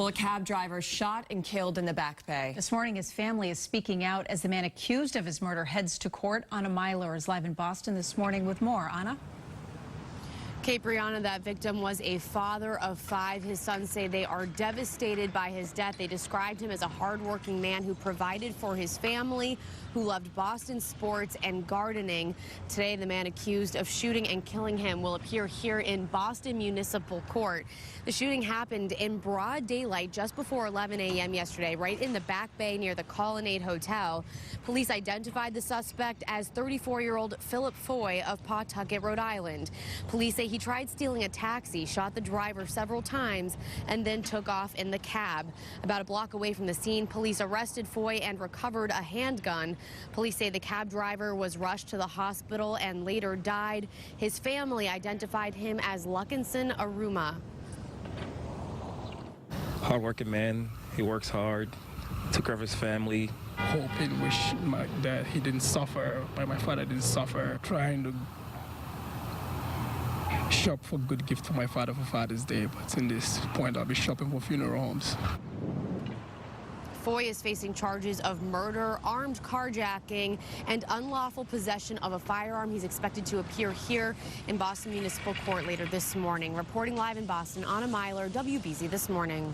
A cab driver shot and killed in the Back Bay. This morning, his family is speaking out as the man accused of his murder heads to court. Anna Meiler is live in Boston this morning with more. Anna? Kate, Brianna, that victim was a father of 5. His sons say they are devastated by his death. They described him as a hardworking man who provided for his family, who loved Boston sports and gardening. Today, the man accused of shooting and killing him will appear here in Boston Municipal Court. The shooting happened in broad daylight just before 11 a.m. yesterday, right in the Back Bay near the Colonnade Hotel. Police identified the suspect as 34-year-old Philip Foy of Pawtucket, Rhode Island. Police say he tried stealing a taxi, shot the driver several times, and then took off in the cab. About a block away from the scene, police arrested Foy and recovered a handgun. Police say the cab driver was rushed to the hospital and later died. His family identified him as Luckinson Aruma. Hard-working man. He works hard, took care of his family. Hoping, wish that he didn't suffer, my father didn't suffer, trying to shop for good gift for my father for Father's Day, but in this point I'll be shopping for funeral homes. Foy is facing charges of murder, armed carjacking, and unlawful possession of a firearm. He's expected to appear here in Boston Municipal Court later this morning. Reporting live in Boston, Anna Meiler, WBZ This Morning.